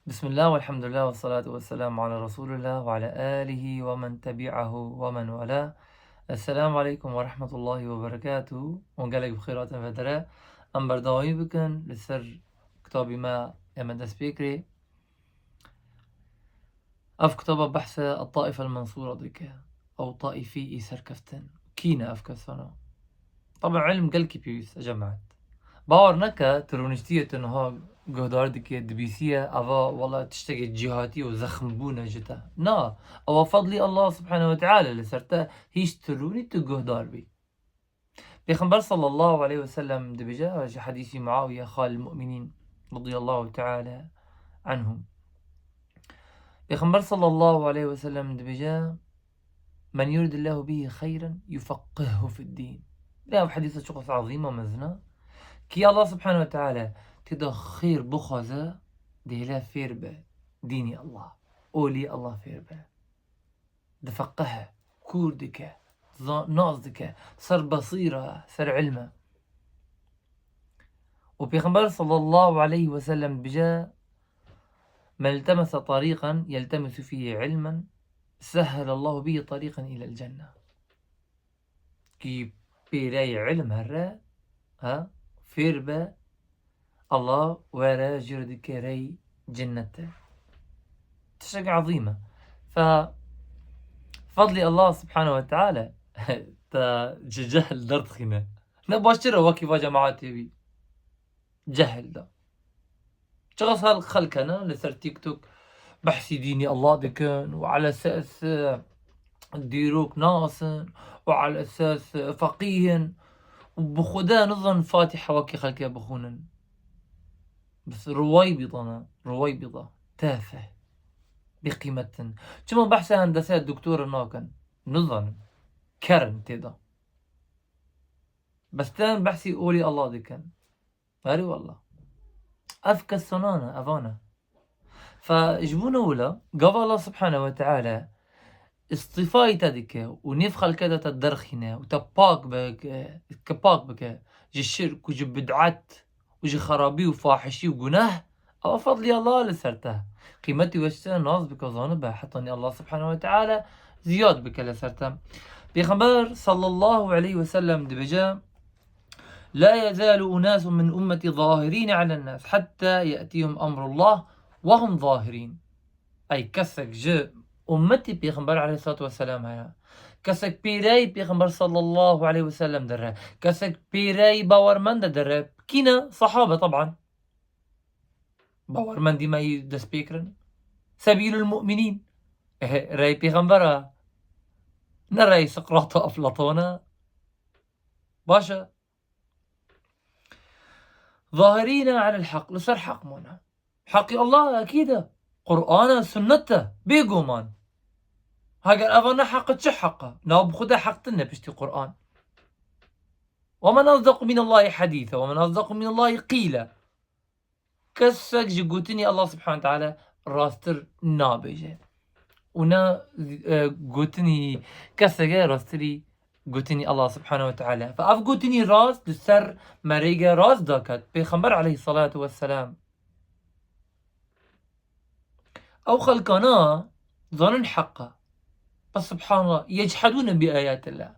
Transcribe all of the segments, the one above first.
بسم الله والحمد لله والصلاة والسلام على رسول الله وعلى آله ومن تبعه ومن والاه. السلام عليكم ورحمة الله وبركاته، ونقلك بخيرات فترة أم برداوي بكن لسر كتابي ما يمد سبيكري أف كتاب بحث الطائفة المنصورة ديك أو طائفي إيسر كفتن كينا أف كسانا. طبعا علم قلكي بيوس أجمعت باور نكا ترونشتية تنها جهداردك دبيسية أفا والله تشتكي جهاتي وزخم بونا جتا نا أو فضلي الله سبحانه وتعالى لسرتا هيش تروني تجهدار بي بيخنبر صلى الله عليه وسلم دبجا حديث معاوية خال المؤمنين رضي الله تعالى عنهم. بيخنبر صلى الله عليه وسلم دبجا من يرد الله به خيرا يفقهه في الدين. لا حديث شخص عظيمة مزنا كي الله سبحانه وتعالى تدا خير بخوزة ديلا فير به ديني الله أولي الله فير به دفقه كوردك نازدك صار بصيرة صار علمه. وبيغمبر صلى الله عليه وسلم بجاء من التمس طريقا يلتمس فيه علما سهل الله به طريقا إلى الجنة. كي بيراي علم هرا ها فير به الله ورا جرد كري جنته تشجع عظيمة. ففضل الله سبحانه وتعالى جهل درتخنا نباشر وكيف جماعتي بي جهل ده شخص هالخلكنا لسر تيك توك بحثي ديني الله دكن وعلى أساس ديروك ناسن وعلى أساس فقيهن وبخدا نظن فاتحة وكي خلك بخونن بس رويبضة تافه بقيمة كما بحث هندسة الدكتور ناكن نظن كرن تدا بس تان بحثي أولي الله دكن غاري والله أفكا السنانة أفانا فجبونا ولا قال الله سبحانه وتعالى اصطفاي تدك ونفخ الكذا تدرخنا وتباك بك كباك بك جي الشرك وجي بدعات وجي خرابي وفاحشي وجناه أو فضلي الله لسرته قيمتي وشتا ناس بك ظانبها حطني الله سبحانه وتعالى زياد بك لسرته. بيخبر صلى الله عليه وسلم دبجا لا يزال أناس من أمتي ظاهرين على الناس حتى يأتيهم أمر الله وهم ظاهرين. أي كسك جاء أمتي بيغمبر عليه الصلاة والسلام هيا كسك بيراي بيغمبر صلى الله عليه وسلم درها كسك بيراي باورمند درها كينا صحابة طبعا باورمندي ما يدس بيكرن سبيل المؤمنين راي بيغمبرها نراي سقراط أفلاطون باشا ظاهرين على الحق لسر حق منا حق الله أكيد قرآن سنته بيقومان هاجر أظن حق حقه ناب خدا حقتنا بشتي قرآن ومن أصدق من الله حديثا ومن أصدق من الله قيلا كسك جقوتني الله سبحانه وتعالى راستر نابجه ونا قوتني كسك راستري قوتني الله سبحانه وتعالى فأف قوتني راس لسر مريقة راس داكت بيخمبر عليه الصلاة والسلام أو خلقنا ظن حقه بس سبحان الله يجحدون بآيات الله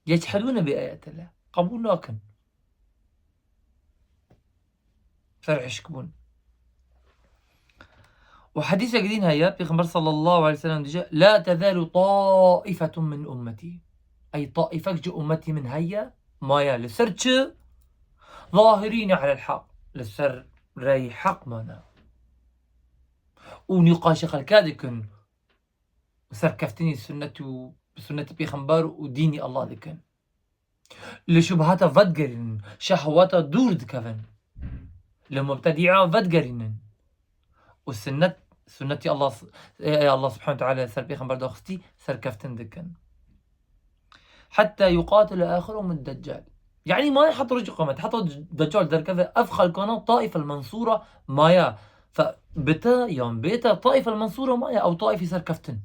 يجحدون بآيات الله قبول لكن فرعش كبون وحديث قدين هيا بيغمبر صلى الله عليه وسلم دجا لا تزال طائفة من أمتي أي طائفة جو أمتي من هيا مايا لسرتش ظاهرين على الحق لسر راي حق مانا ونقاش خلكادكن وسر كفتني سنة بيغمبر وديني الله دكن لشبهات فدقرن شهوات دور دكفن لمبتدعة فدقرن والسنة سنتي الله الله سبحانه وتعالى سر بيغمبر داخستي سر كفتن دكن حتى يقاتل آخرهم الدجال يعني ما يحط رجل قمت حط الدجال در كذا أفخل كان طائفة المنصورة مايا فبتا يوم بيتا طائفة المنصورة مايا أو طائفة سر كفتن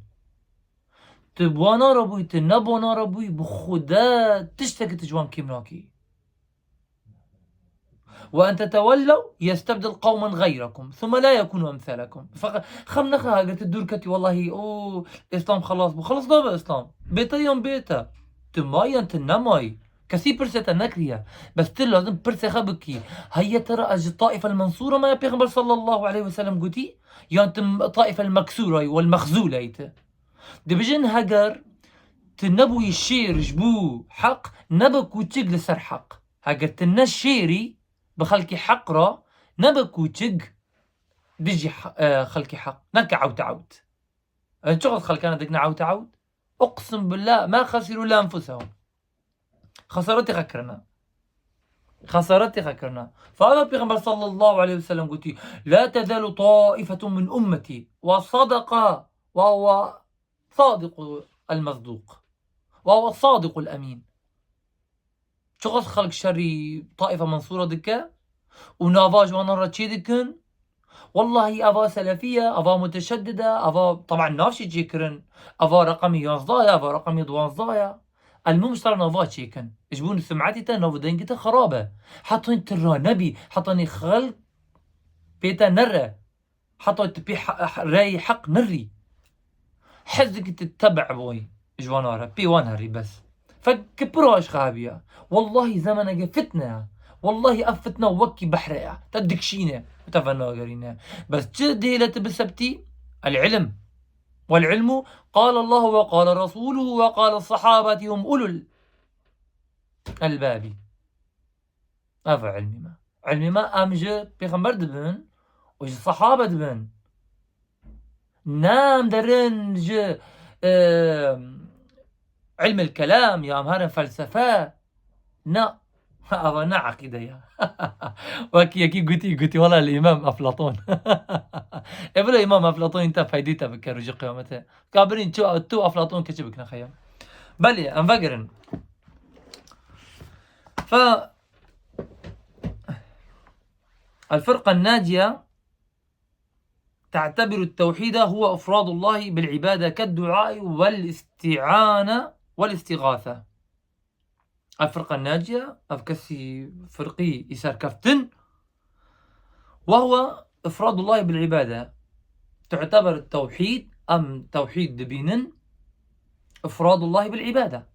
تبوانا ربوي تنبوانا ربوي بخدا تشتكي تجوان كيمناكي وأن تتولوا يستبدل قوما غيركم ثم لا يكونوا أمثالكم. خم نخا قلت الدور كتي والله أوه إسلام خلاص ضابط إسلام بيتا يوم بيتا تماين تنماي كسي برسة نكريا بس تل لازم برسة خبكي هيا ترى أجي الطائفة المنصورة ما يبيغمبر صلى الله عليه وسلم قوتي يانتم الطائفة المكسورة والمخزولة يتا دي بجن هجر تنبو يشير جبو حق نبكو تشق لسر حق هجر تنش شيري بخلكي حق را نبكو تشق دجي خلكي حق نكا عود شغل خلكنا دقنا عود اقسم بالله ما خسروا لا انفسهم خسرتي خكرنا فهذا البيغمبر صلى الله عليه وسلم قلت لا تزال طائفة من أمتي وصدق وهو صادق المصدوق وهو الصادق الأمين. شو خلق شري طائفة منصورة دكا ونافاج ونرى تشي دكن والله أفا سلفية أفا متشددة أفا طبعا نافشي جيكرن أفا رقمي ينصدايا أفا رقمي دوانصدايا المهم اشترى نافات شيكن اجبون سمعتي تا ناف دنجتا خرابة حطين ترى نبي حطني خلق بيتا نرى حطين تبي راي حق نري حزك تتبع بوي جوانارا بي وانهري بس فكبروش خابية والله زمن فتنة والله أفتنا وكي بحرية تدكشينة تفنوا قرينا بس جدي لا تبسبتي العلم والعلم قال الله وقال رسوله وقال الصحابة هم أولو الباب أفا علمي ما أمجي بيغمبر دبن وش الصحابة دبن نام درنج علم الكلام يا أمهار فلسفة نا أفا نا عقيدة يا وكي قلتي والله الإمام أفلاطون إبلا الإمام أفلاطون أنت فايديته بكرجي قيامته كابرين تو أفلاطون كتبك نخيا بلي أنفقرن الفرقة الناجية تعتبر التوحيد هو إفراد الله بالعبادة كالدعاء والاستعانة والاستغاثة. الفرقة الناجية أفكسي فرقي يسار كفتن وهو إفراد الله بالعبادة. تعتبر التوحيد أم توحيد دبينن إفراد الله بالعبادة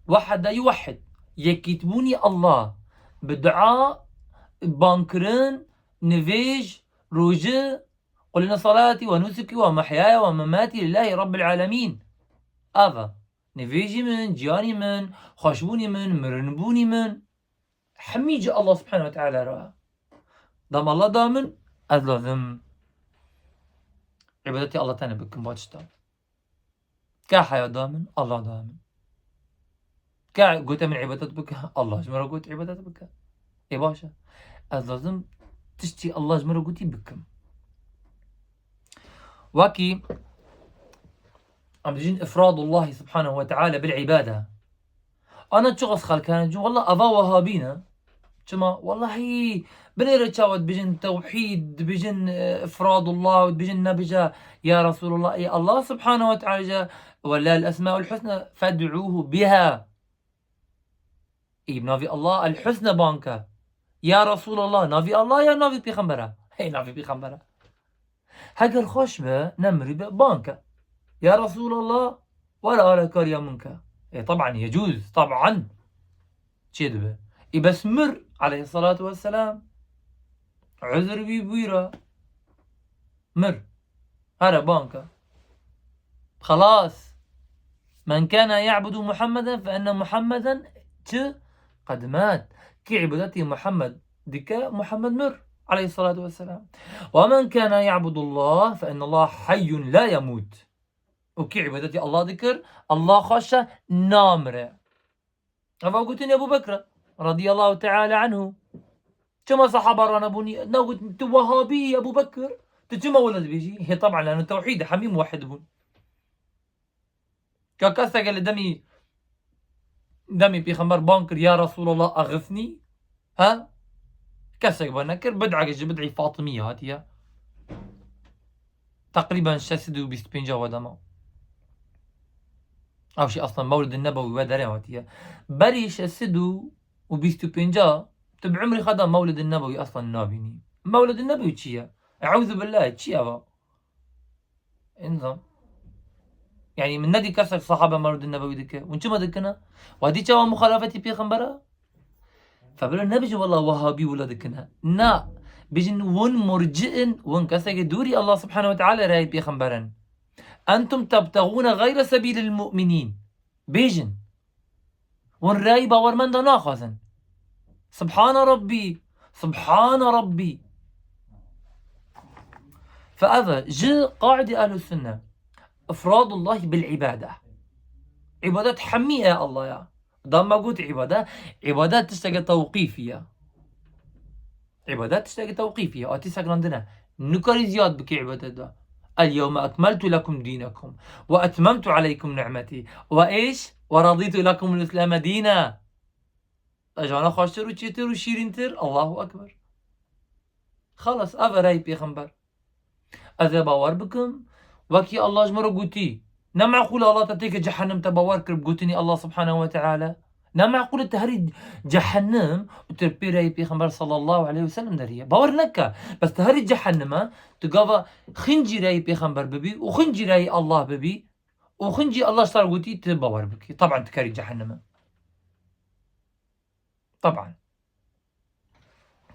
واحد يوحد يكتبوني الله بدعاء بانكرن نفيج روجه قل إن صلاتي ونسكي ومحياي ومماتي لله رب العالمين. هذا نفيجي من جياني من خشبوني من مرنبوني من حميج الله سبحانه وتعالى رأى دام الله دامن أذلذم عبادتي الله تاني بكم باتشتا كحياة دامن الله دامن قلت من عبادت بك الله جمرة قلت عبادت بك إيه باشا أذلذم تشتي الله جمرة قلتي بكم وكي أم جين إفراد الله سبحانه وتعالى بالعبادة. أنا تشغص خال كانت والله أضا وهابينا كما والله بنير تشاود بجن توحيد بجن إفراد الله بجن نبجا يا رسول الله إيه الله سبحانه وتعالى جا ولا الأسماء الحسنى فادعوه بها إيه نافي الله الحسنى بانكا يا رسول الله نافي الله يا نافي بيخمبرة هي نافي بيخمبرة هاجر خوشبة نمري بانكا يا رسول الله ولا أراك يا منك إيه طبعا يجوز طبعا شدبه إيه بس مر عليه الصلاة والسلام عذر بيبويرة مر هذا بانكا خلاص من كان يعبد محمدا فإن محمدا قد مات كي عبادته محمد ديكا محمد مر عليه الصلاة والسلام ومن كان يعبد الله فإن الله حي لا يموت وكي عبادتي الله ذكر الله خشى نامرة. أفا قلت يا أبو بكر رضي الله تعالى عنه كما صحابة رانا بوني نقول وهابي أبو بكر تجمع ولد بيجي هي طبعا لأنه توحيد حميم موحد بون كاكاسا قال دمي بيخمر بانكر يا رسول الله أغثني ها كاسا بنكر بدعي فاطمية هاتيا تقريبا شاسدو بيستبنجا ودما أو شيء أصلا مولد النبوي ودري هاتيا بريش السدو وبيستو بنجا بعمري خدم مولد النبوي أصلا نابيني مولد النبوي تشيا أعوذ بالله تشيا با إنظام يعني من ندي كسر صحابة مولد النبوي دكة وإنشو ما دكنا وهدي شوا مخالفتي في خنبرة فبلو نبيجي والله وهابي ولا دكنا نا بيجن ون مرجئن ون كسر دوري الله سبحانه وتعالى راي في خنبرن أنتم تبتغون غير سبيل المؤمنين بيجن ون راي باور من دا ناخذن سبحان ربي سبحان ربي. فهذا جاء قاعدة أهل السنة إفراد الله بالعبادة عبادات حمية يا الله يا ضم قلت عبادات تشتغل توقيفية عبادات تشتغل توقيفية أتيسك عندنا نكري زياد بك عبادات ده. اليوم أكملت لكم دينكم وأتممت عليكم نعمتي وإيش ورضيت لكم الإسلام دينا أجانا خاشتر وشيتر وشيرينتر الله أكبر خلص أفا راي بيغمبر أذا باور بكم وكي الله جمرو قوتي نمعقول الله تتيك جحنم تباور كرب قوتني الله سبحانه وتعالى نمعقول تهري جحنم وتربي راي بيغمبر صلى الله عليه وسلم دريه باور نكا بس تهري جحنم تقاضى خنجي راي بيغمبر ببي وخنجي راي الله ببي وخنجي الله صار قوتي تباور بكي طبعا تكري جحنم طبعا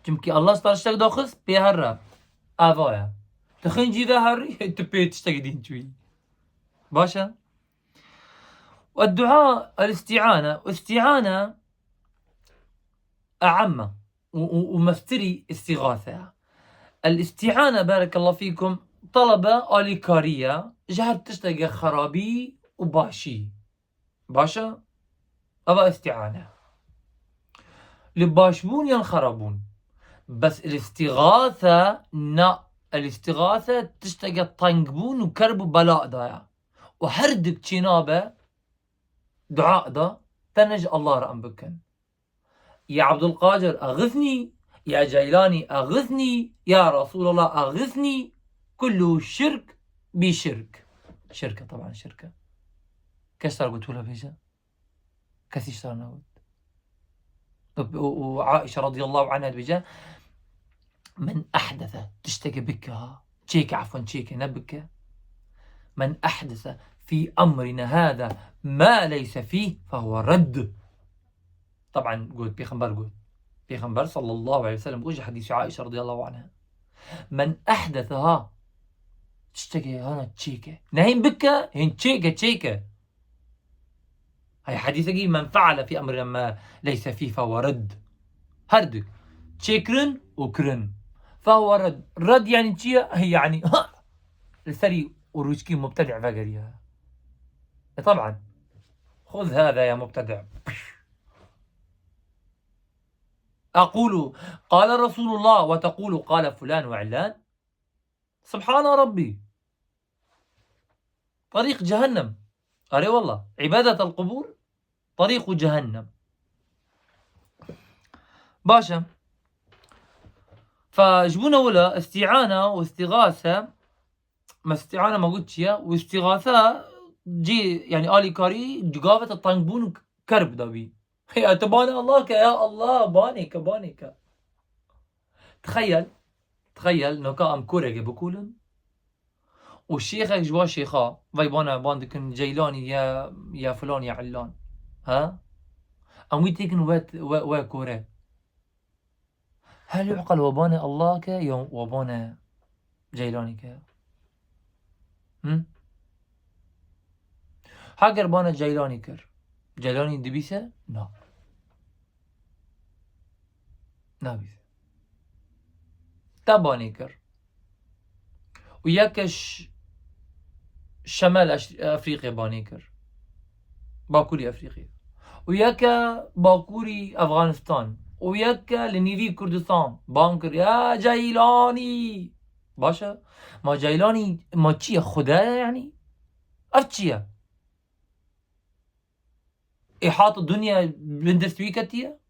چونكي الله صار اشتاق داخس بيهرب أفايا تخنجي ذا هري تبيت تشتاقدين شوي باشا. والدعاء الاستعانة أعم ومفتري استغاثة. الاستعانة بارك الله فيكم طلبة أليكارية جهر تشتاق خرابي وباشي باشا أبا استعانة لباشبون ينخربون بس الاستغاثة الاستغاثة تشتاق طنقبون وكربوا بلاء دايا وهردك تشينابه دعاء دا تنج الله رأم بكن يا عبد القادر أغثني يا جيلاني أغثني يا رسول الله أغثني كله شرك بشرك شركة طبعا شركة كسر قلت لها بيجا كسي اشترنا وعائشة رضي الله عنها بيجا من أحدث تشتكي بكها تشيك عفوا تشيك نبكة من أحدث في أمرنا هذا ما ليس فيه فهو رد. طبعا قلت بيغمبر صلى الله عليه وسلم وجه حديث عائشة رضي الله عنها من أحدثها تشتكي هنا تشيكة نهين بكة هين تشيكة هاي حديثة من فعل في أمرنا ما ليس فيه فهو رد هردك تشيكرن وكرن فهو رد يعني تشيا هي يعني الثري وروجكي مبتدع فقريها طبعا خذ هذا يا مبتدع. أقول قال رسول الله وتقول قال فلان وعلان سبحان ربي طريق جهنم أري والله عبادة القبور طريق جهنم باشا. فجبونا ولا استعانة واستغاثة ما استعانة ما قلت شيء واستغاثة جي يعني آلي كاري جقافة الطنبون كرب دابي هي تبانا الله يا الله بانيك تخيل نوكا أم كوريجي بقولن والشيخ جوا شيخا فايبانا باندكن جيلاني يا فلان يا علان ها أم ويتيكن وات كوري هل يعقل وبانا الله كا يوم وبانا جيلاني كا هاجر بانا جيلاني كر جيلاني دبيسه نا نابيسه تاباني كر وياكش شمال أفريقيا باني كر باكوري أفريقيا وياكا باكوري أفغانستان وياكا لنيفي كردستان بانكر يا جيلاني باشا ما جيلاني ما چيه خدايا يعني أفتشيه إحاط الدنيا بندستويكتية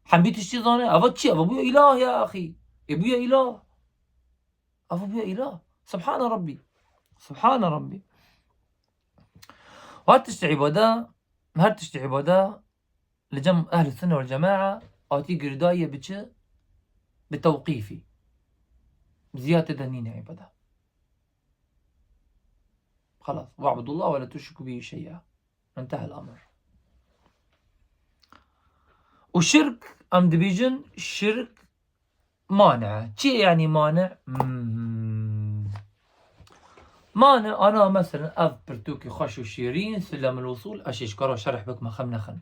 حميت الشيطانة أفتشيه أبويا إله يا أخي أبويا إله أبويا إله سبحان ربي وهرتشت عبادة لجم أهل السنة والجماعة آتي قرداية بچه بتوقيفي زيادة دنين عبادة خلاص واعبدوا الله ولا تشركوا به شيئا انتهى الأمر. وشرك أم دبيجن شرك مانع. شي يعني مانع؟ مانع أنا مثلا أذ برتوكي خوش وشيرين سلم الوصول أشيش كرو شرح بك ما خمنا خن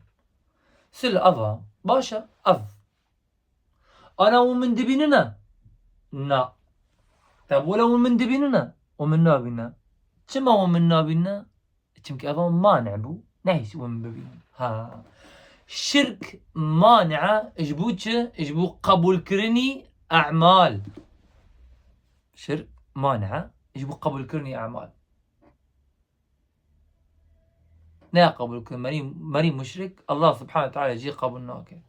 سل أذا باشا أذ أنا ومن دبيننا نا طيب ولو من دبيننا ومن نابنا كما ومن نابنا كمك أذا مانع بو نهيش ومن ببين ها شرك مانعة اجبو قبول كرني أعمال. شرك مانعة اجبو قبول كرني أعمال لا قبول كرني مريم مشرك الله سبحانه وتعالى يجي قبولناك.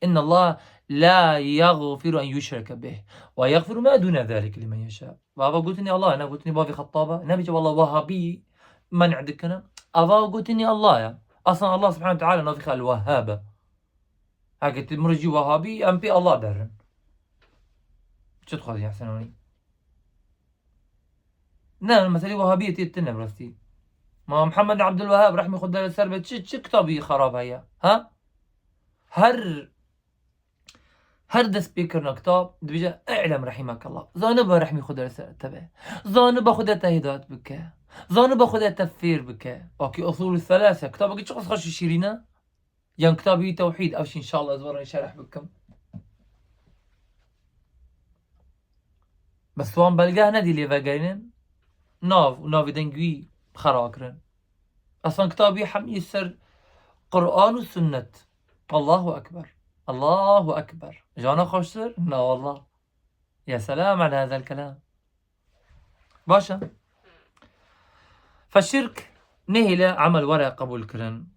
إن الله لا يغفر أن يشرك به ويغفر ما دون ذلك لمن يشاء. بابا قلت إني الله أنا قلت إني بابي خطابة نبي والله وهابي منع دكنا أبا قلت إني الله يا أصلا الله سبحانه وتعالى نافخ الوهابة هاكت مرجي وهابي أم بي الله درن شو تخذ يا حسنوني لا المسألة وهابية تيتنا برستي ما محمد عبد الوهاب رحمه خد السربة شو كتابي خراب هيا ها هر دست بيكرنا كتاب دبيجا اعلم رحمك الله زانبا رحمي خد السربة تبع زانبا خد تهدات بك زانبا خد تفسير بك اوكي اصول الثلاثة كتابك شو خش شيرينا يعني كتابي توحيد اوش ان شاء الله زورا شرح بكم بس وان بلقاه ندي لي فاقينين ناف دنقوي خراكرن اصلا كتابي حمي السر قرآن وسنة. الله اكبر الله اكبر جانا خوش سر لا والله يا سلام على هذا الكلام باشا. فالشرك نهي عمل ولا قبول كرن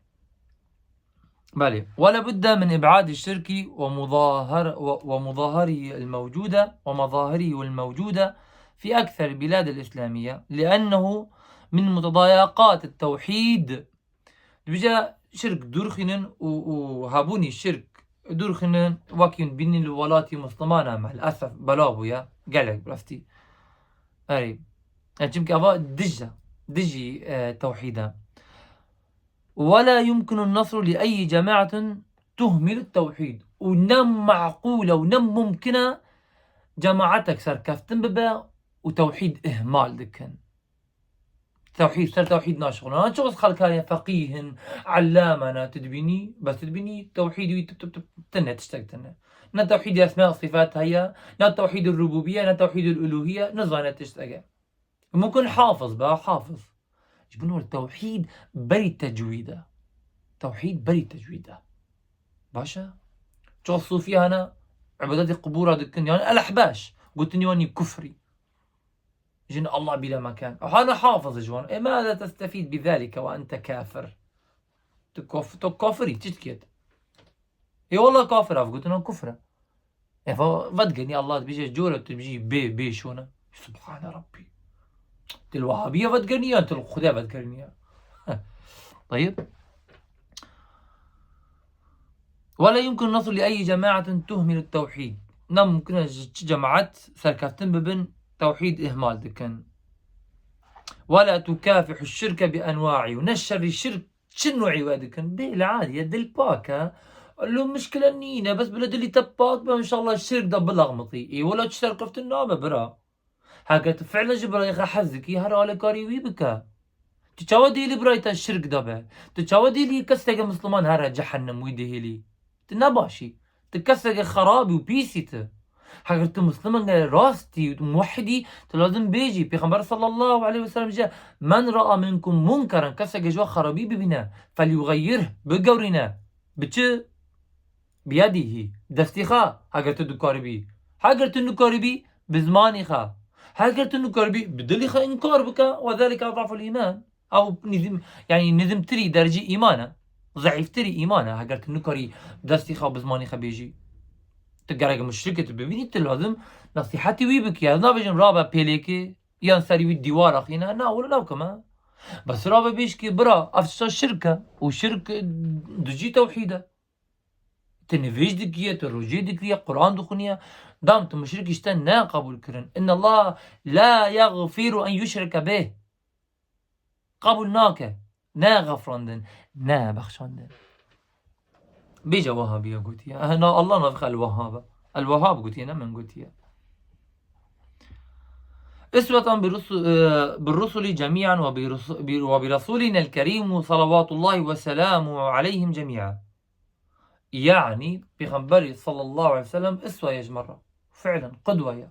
بالي ولا بد من إبعاد الشرك ومظاهره الموجودة في أكثر البلاد الإسلامية لأنه من متضايقات التوحيد. بجا شرك دورخنن وهابوني الشرك دورخنن وكين بين الولاتي مسلمانا مع الأسف بلابو يا قالك برفتي قريب يعني أبا دجي توحيدا. ولا يمكن النصر لأي جماعة تهمل التوحيد ونم معقولة ونم ممكنة جماعتك سر كفتن ببا وتوحيد إهمال دكن توحيد ناشغل أنا شغل خلكانيا فقيه علامنا تدبيني بس تدبيني توحيد تنه تشتاق تنه نا توحيد أسماء الصفات هيا نا توحيد الربوبية نا توحيد الألوهية نزانة تشتاق ممكن حافظ بقى حافظ يجبنوا التوحيد بري تجويده توحيد بري تجويده باشا شو الصوفية أنا عبادات القبور هذا يعني الأحباش قلت إني كفري جن الله بلا مكان أنا حافظ جوان إيه ماذا تستفيد بذلك وأنت كافر تكفري تشتكيت إيه والله كافر قلت أنا كفرة إيه فدقني الله بيجي جورة تبيجي بي شونا سبحان ربي الوهابية فدقني أنت الخدا فدقني طيب. ولا يمكن النصر لأي جماعة تهمل التوحيد نعم ممكن جماعات سركفتن ببن توحيد إهمال دكن ولا تكافح الشرك بأنواعه ونشر الشرك شنو عوادكن بلا عادي يد الباكا له مشكلة نينا بس بلد اللي تباك ما شاء الله الشرك ده بلغمطي إيه ولا تشتركفت النابة برا هكذا فعلا جبرا يخا حزك يهر على كاريوي بكا تشاودي لي برايتا الشرك دابا تشاودي لي كستك مسلمان هرا جحنم ويدي لي تنباشي تكسر خرابي وبيسيته حقرت مسلمان راستي موحدي لازم بيجي بيغمبر صلى الله عليه وسلم جاء من رأى منكم منكرا كسر جوا خرابي ببنا فليغيره بقورنا بتش بيده دستيخا حقرت الدكاربي حقرت النكاربي بزماني خا حقرت النكاربي بدلي خا انكار بك وذلك اضعف الايمان او نزم تري درجه ايمانه ضعيف تري ايمانه حقرت النكاري دستيخا بزماني خا بيجي تقرأ مشركة ببيني لازم نصيحتي ويبك يا نابجن رابع بيليكي يان ساري والديوار أخينا نا ولا لو كمان بس رابع بيشكي برا أفشل الشركة وشرك دجي توحيدة تنفيج دكية تروجي دكية قرآن دخونية دام مشرك يشتن نا قبول كرن إن الله لا يغفر أن يشرك به قبول ناكه نا غفراندن نا بخشاندن بيجا وهابية قوتية أنا الله نفخ الوهاب قوتية من قوتية أسوة بالرسل جميعا وبرسولنا الكريم صلوات الله وسلامه عليهم جميعا. يعني بيغمبري صلى الله عليه وسلم أسوة يجمرة فعلا قدوة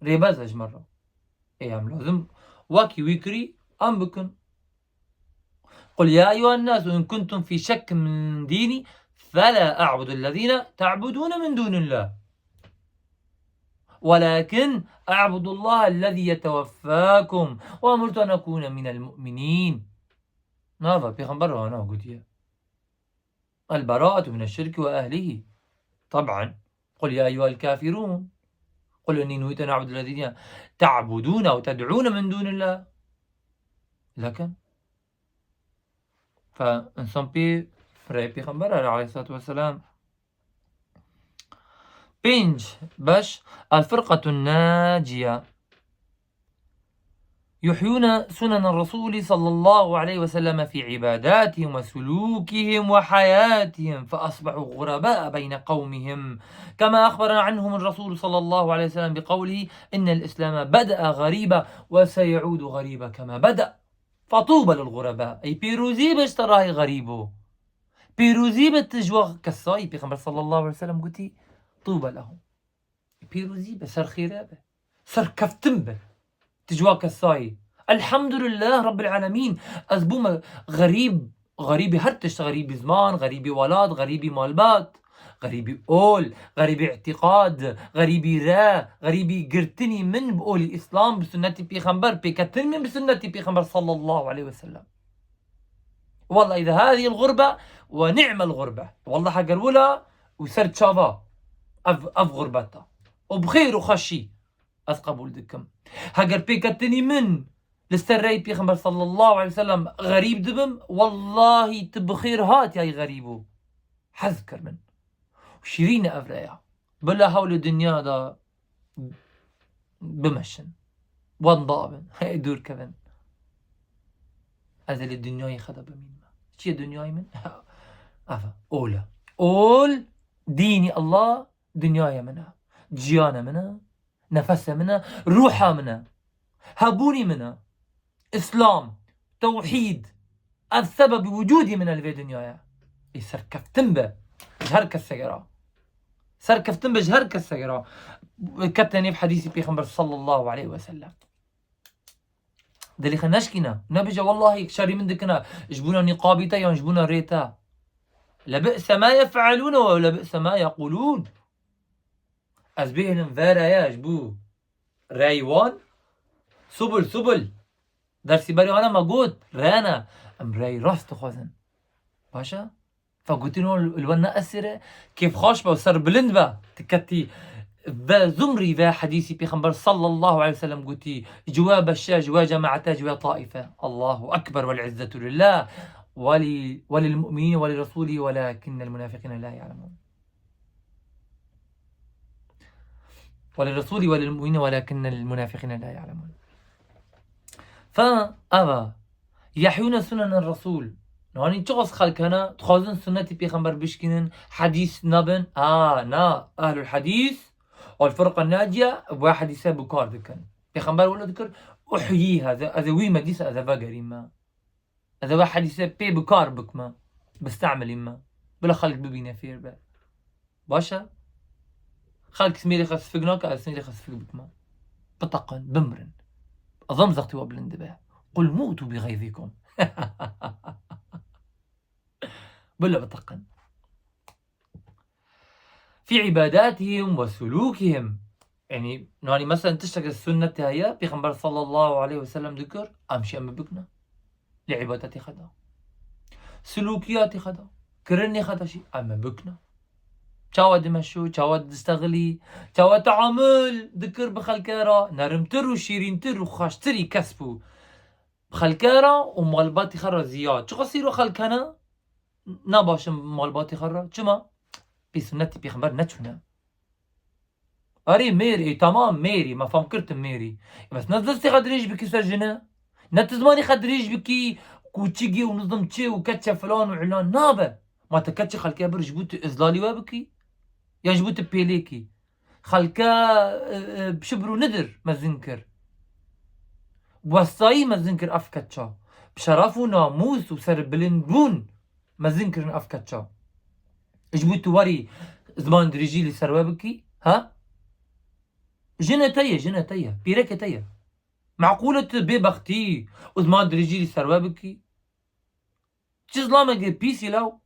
ريباز يجمرة أيام لازم واكي ويكري أم بكن قل يا أيها الناس إن كنتم في شك من ديني فلا أعبد الذين تعبدون من دون الله ولكن أعبد الله الذي يتوفاكم وأمرت أن أكون من المؤمنين. هذا بيغمبر أنا قلت البراءة من الشرك وأهله. طبعا قل يا أيها الكافرون قل إني نهيت أن أعبد الذين تعبدون وتدعون من دون الله. لكن فإنسان بيغمبر عليه الصلاة والسلام بينج باش الفرقة الناجية يحيون سنن الرسول صلى الله عليه وسلم في عباداتهم وسلوكهم وحياتهم فأصبحوا غرباء بين قومهم كما أخبر عنهم الرسول صلى الله عليه وسلم بقوله إن الإسلام بدأ غريبا وسيعود غريبا كما بدأ فطوبى للغرباء. أي بيروزي باش تراهي غريبه بيروزي بتجوا كالصاي بيغمبر صلى الله عليه وسلم قلتي طوبى لهم بيروزي بسر خيرابه سر كفتنبه تجوا كالصاي الحمد لله رب العالمين أزبوم غريب هرتش غريب زمان غريب ولاد غريب مالبات غريب أول غريب اعتقاد غريب را غريب قرتني من بقول الإسلام بسنة بيغمبر بيكتن من بسنة بيغمبر صلى الله عليه وسلم. والله إذا هذه الغربة ونعم الغربة والله حقرولا وسرت شافا أف غربتها وبخير وخشي أثقبول دكم هاجر بيكتني من لستري بيغمبر صلى الله عليه وسلم غريب دبم والله تبخير هات يا غريبو حذكر من وشيرين أفريا بلا حول الدنيا دا بمشن وانضابن هاي دور كذن أزل الدنيا يخدب بمين ما شي الدنيا من أفا أول ديني الله دنياي منها جيانا منها نفسها منها روحها منها هبوني منها إسلام توحيد السبب وجودي من الفي دنيايا يسركف تنبه جهرك السجرة سركف تنبه جهرك السجرة كتني في حديث بيغمبر صلى الله عليه وسلم دلي خناشكنا نبجا والله شاري من دكنا جبونا نقابيتا ينجبونا ريتا لبئس ما يفعلون ولبئس ما يقولون أزبيهن فارا يا جبو رايوان سبل درسي بري أنا ما قلت رانا أم راي راست خوزن باشا فقلتينو الونا أسرة كيف خاش با وصار بلند با تكتي ذا زمري ذا حديثي بيغمبر صلى الله عليه وسلم قلتي جواب الشاه جوا جماعة جوا طائفة الله أكبر والعزة لله وللمؤمنين ولرسوله ولكن المنافقين لا يعلمون وللرسول وللمؤمنين ولكن المنافقين لا يعلمون. فأبا يحيون سنن الرسول يعني تغص خلقنا تخازن سنة بيغمبر بشكنن حديث نبن نا أهل الحديث والفرقة الناجية واحد يساب بكار ذكر بيغمبر ولا ذكر أحيي هذا وي مديس هذا بقري ما هذا واحد يساب بي بكار بك ما بستعمل ما بلا خلق ببينا فير با باشا خلق سميري خسفقناك على سميري خسفق بك ما بطقن بمرن أظن زغتي وبالانتباه قل موتوا بغيظكم بلا بطقن في عباداتهم وسلوكهم يعني مثلا تشتغل السنة هي بيغمبر صلى الله عليه وسلم ذكر أمشي أم بكنا لعباداتي خدا سلوكياتي خدا كرني خدا شيء أم بكنا شاود مشو شاود استغلي شاود تعامل ذكر بخلكارا نرمتر وشيرينتر وخاشتري كسبو بخلكارا ومالباتي خرا زياد شو قصيرو خلكنا نباش مالباتي خرا شما بسنة بيغمبر نتشنا أري ميري تمام ميري ما فكرت ميري بس نزلتي خدريش بكي سجنة نتزماني خدريش بكي كوتشيجي ونظم تشي وكتشا فلان وعلان نابا ما تكتشي خلكي برجبوت إزلالي وابكي يا جبوت بيليكي خلكا بشبرو ندر مزنكر وصاي مزنكر أفكتشا بشرف وناموس وسربلنبون مزنكر أفكتشا جبوت وري زمان دريجي سروابكي ها جنتيا بيركتيا معقولة ببختي وزمان دريجي سروابكي تشزلامك بيسي لو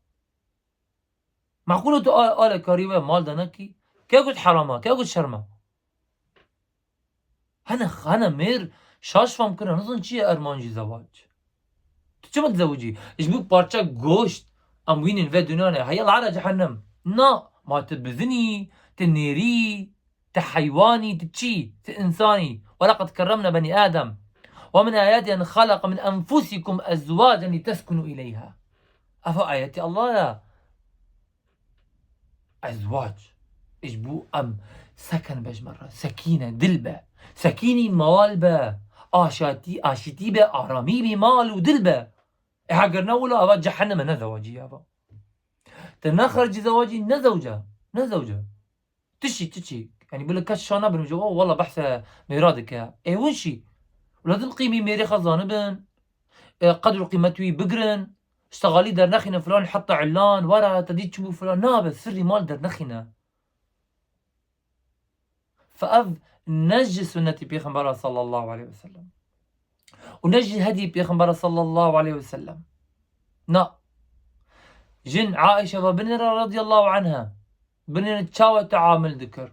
معقولة آل كاريوة مال دانكي كيف حرامة كيف شرمة هنا مير شاش فهم كنا نظن چیه ارمانجی زواج تو چه متزوجی اجبو پارچه گوشت ام وینن و دنانه هيا على جهنم نا ما تبذني تنيري تحيواني تتشي تإنساني ولقد كرمنا بني آدم ومن آياته أن خلق من أنفسكم أزواجا لتسكنوا إليها أفا آياتي الله لا أزواج اجبو ام سكن بجمرة سكينة دلبة سكيني مالبة آشتي به آرامي بي مال ودلبة احقرنا ولا أبا جحنم نزواجي أبا تنخرج زواجي نزوجة تشي يعني بقول لك كشانة بنجوا والله بحث ميرادك يا ايه ونشي ولازم قيمي ميري خزانبن قدر قيمتوي بقرن اشتغالي در نخينا فلان حط علان ورا تدي تشبو فلان نابس سري مال در نخينا فأف نجي سنة بيغمبر صلى الله عليه وسلم ونجي هدي بيغمبر صلى الله عليه وسلم نا جن عائشة وبنرة رضي الله عنها بنرة تشاوى تعامل ذكر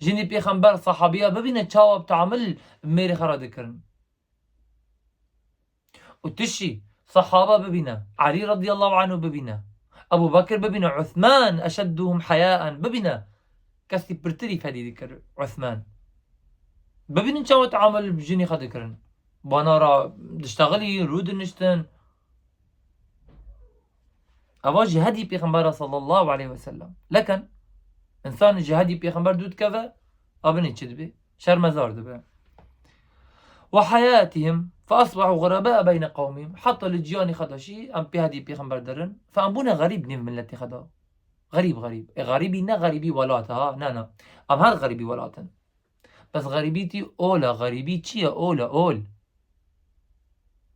جني بيغمبر صحابية ببنة تشاوى بتعامل ميري خرا ذكرن وتشي صحابة ببنة علي رضي الله عنه ببنة أبو بكر ببنة عثمان أشدهم حياء ببنة كسي برتري فدي ذكر عثمان ببين شو تعامل بجني خذكرن بانا را تشتغلي رود نشتن أبا جهادي بيغمبر صلى الله عليه وسلم لكن إنسان جهادي بيغمبر دود كذا أبني تشدبي شرمزار دبي وحياتهم فأصبحوا غرباء بين قومهم حتى الجياني خداشي أم بهدي بيغمبر درن فأمبونا غريب نيف ملتي خدا غريب غريبي نا غريبي ولاتها نا أم هر غريبي ولاتن بس غريبيتي أولا غريبي تشيا أول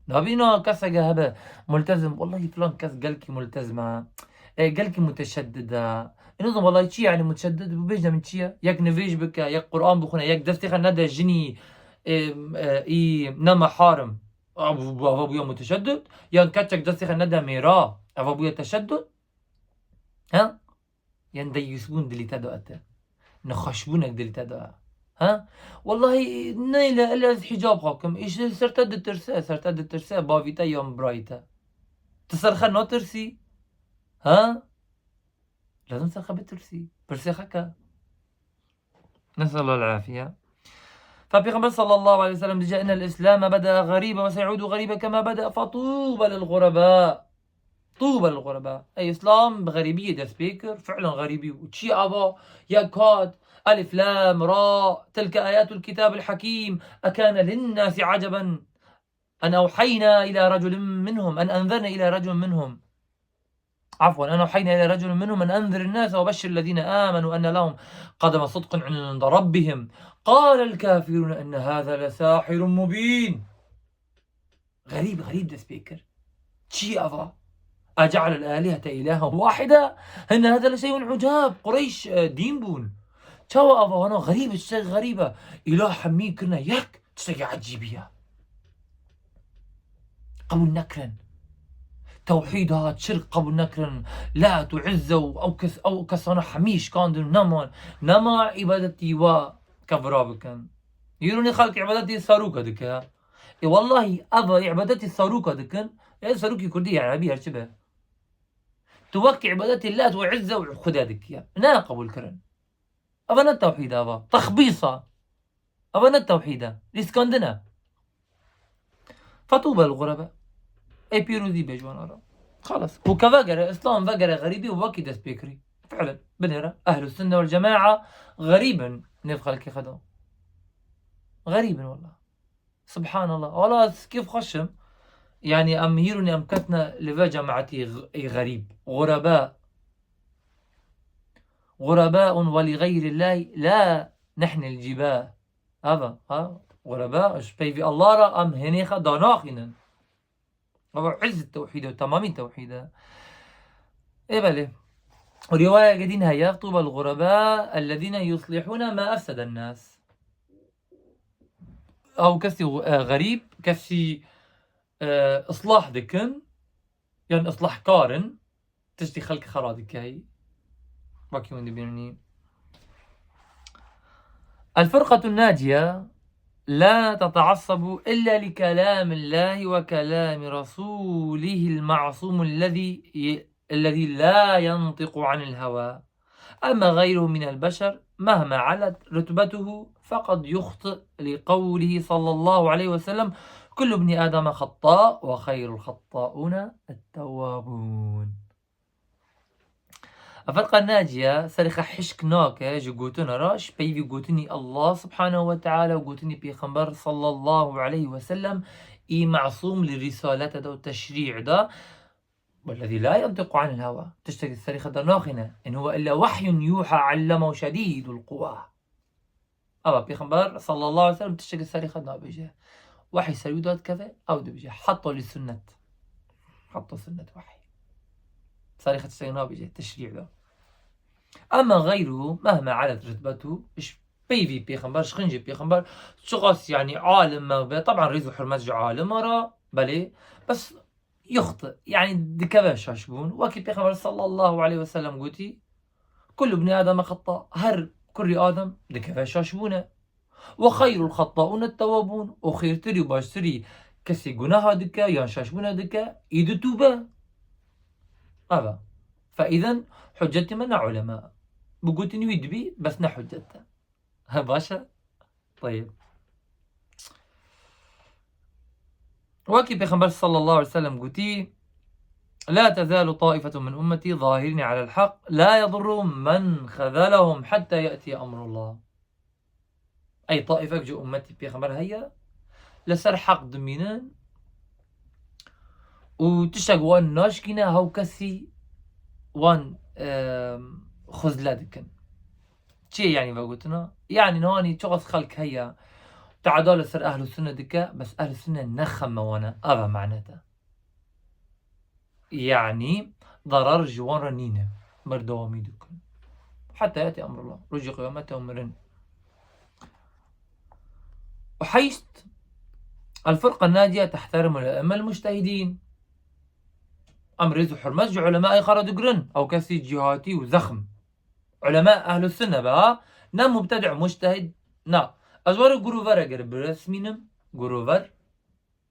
نبينا كسا هذا ملتزم والله فلان كس قالكي ملتزمة قالكي متشددة نظم والله تشي يعني متشدد بيجنا من تشيا ياك نفيج بك ياك قرآن بخنا ياك دفتي خلنا ندا جني نما حارم أبويا متشدد يا كاتشك دفتي خلنا ندا ميرا أبويا تشدد ها يندي يسبون دلي تدوأته نخشبونك دلي تدوأ ها والله نيلة إلا حجاب حاكم إيش سرتد الترساء بافيتا يوم برايتا تسرخ نو ترسي ها لازم تسرخ بترسي برسخك نسأل الله العافية فبيغمبر صلى الله عليه وسلم جاء إن الإسلام بدأ غريبا وسيعود غريبا كما بدأ فطوبى للغرباء طوبى للغرباء أي إسلام بغريبية ده سبيكر فعلا غريبي وتشي أبا يا كاد ألف لام راء تلك آيات الكتاب الحكيم أكان للناس عجبا أن أوحينا إلى رجل منهم أن أنذرنا إلى رجل منهم عفوا أن أوحينا إلى رجل منهم أن أنذر الناس وبشر الذين آمنوا أن لهم قدم صدق عند ربهم قال الكافرون أن هذا لساحر مبين غريب ده سبيكر تشي أبا أجعل الآلهة إلها واحدة إن هذا لشيء عجاب قريش دين بون شو أبا أنا غريبة تشتغل غريبة إله حمي كنا يك تشتغل عجيبية قبل نكرن توحيدات شرك قبل نكرن لا تعز أو كسانا حميش كان نما عبادتي وكبرابكن يروني خلق عبادتي صاروكا دكا والله أبا عبادتي صاروكا دكن يعني صاروكي كردية عربية هرشبه توكي عبادتي الله تعزة وخدا دكيا نا قبول كرن أبنا التوحيد أبا تخبيصة أبنا التوحيد لإسكندنا فطوبى الغرباء أي بيروزي بجوان أرى خلص وكفقرة إسلام فقرة غريبة ووكي دست بيكري فعلا بنرى أهل السنة والجماعة غريبا نفخل كي خدوا غريبا والله سبحان الله والله كيف خشم يعني أم هيروني أم كتنا لفا جماعتي غريب غرباء ولغير الله لا نحن الجباه هذا غرباء شبي في الله را أم هنيخا داناخنا عز التوحيد وتمام التوحيد إيه بالي ورواية قدين هيا طوبى الغرباء الذين يصلحون ما أفسد الناس أو كسي غريب كسي إصلاح دكن يعني إصلاح قارن تشتي خلق خرادك هاي باكي وين بينني الفرقة الناجية لا تتعصب إلا لكلام الله وكلام رسوله المعصوم الذي لا ينطق عن الهوى أما غيره من البشر مهما علت رتبته فقد يخطئ لقوله صلى الله عليه وسلم كل ابن آدم خطاء وخير الخطاؤون التوابون. الفرقة الناجية سرخ حشك ناكا جو قوتنا راش بيبي قوتني الله سبحانه وتعالى وقوتني بيخنبر صلى الله عليه وسلم إي معصوم للرسالة دا والتشريع دا والذي لا ينطق عن الهوى تشتكي السريخة دا ناخنة إن هو إلا وحي يوحى علمه شديد القوى أبا بيخنبر صلى الله عليه وسلم تشتكي السريخة دا بيجه وحي سريودات كذا أو دا بيجه حطوا للسنة حطوا سنة وحي صريخة السيناء بيجي التشريع ده. أما غيره مهما علت رتبته إيش بيفي بيخنبر شخنجي بيخنبر شخص يعني عالم ما طبعا ريزو حرمات عالم مرة بلي بس يخطئ يعني دكبا شاشبون وكي بيخنبر صلى الله عليه وسلم قوتي كل ابن آدم خطاء هر كل آدم دكبا شاشبونه وخير الخطاؤون التوابون وخير تري وباش تري كسي جناها دكا يان شاشبونه دكا يدو توبه هذا فإذا حجتي من علماء بقولتني ويدبي بس نحجته ها باشا طيب وكي بيخنبر صلى الله عليه وسلم قلتي لا تزال طائفة من أمتي ظاهرين على الحق لا يضر من خذلهم حتى يأتي أمر الله أي طائفة جو أمتي بيخنبر هيا لسر حق دمينان وتشتاق وان ناشكينا هاو كسي وان خزلادكن شي يعني بقولتنا يعني نواني شغص خلق هيا تعادل سر أهل السنة دكا بس أهل السنة نخم وانا أبا معناته يعني ضرر جوان رنينة مردوامي دكن حتى يأتي أمر الله رجي قيامته ومرن وحيست الفرقة الناجية تحترم الأئمة المجتهدين أمريز حرمز علماء خرد قرن أو كسي جهاتي وزخم علماء أهل السنة بقى نا مبتدع مجتهد نا أزوار جروفر قرب رسمينم جروفر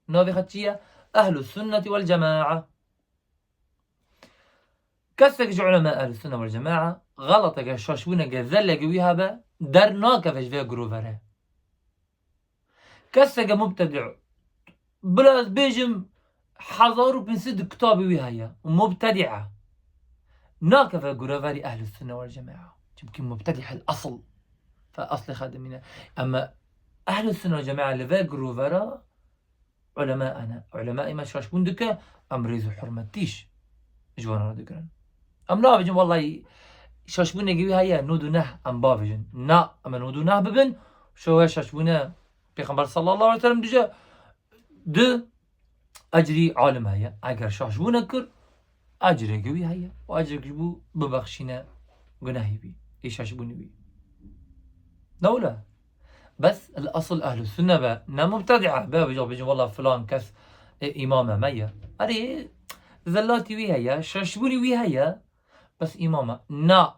نابي خدشية أهل السنة والجماعة كسك علماء أهل السنة والجماعة غلطة كشاشونا جزلة جويها با درنا كفش فيها جروفره كسك مبتدع بلاز بيجم حضاروا بنسد كتابي وياها ومبتدعة ناكفة جروفري أهل السنة والجماعة يمكن مبتدع الأصل فأصل خادمنا أما أهل السنة والجماعة اللي في جروفرا علماءنا علماء ما شاش بندك أمريزو حرمتيش جوانا ردقرن أم لا بجن والله شاش بنا جوي هيا نودو نه أم بافجن نا أما نودو نه ببن شو شاش بنا بيخبر صلى الله عليه وسلم دجا د أجري عالم هيا أجر شاش بنا كر أجري جوي هيا وأجر جبو ببخشنا جناهي بي إيش شاش بني بي دولة بس الأصل أهل السنة بقى نا مبتدعة بقى بيجي والله فلان كس إمامة مية أري ذلاتي وياها شاشبوني وياها بس إمامة نا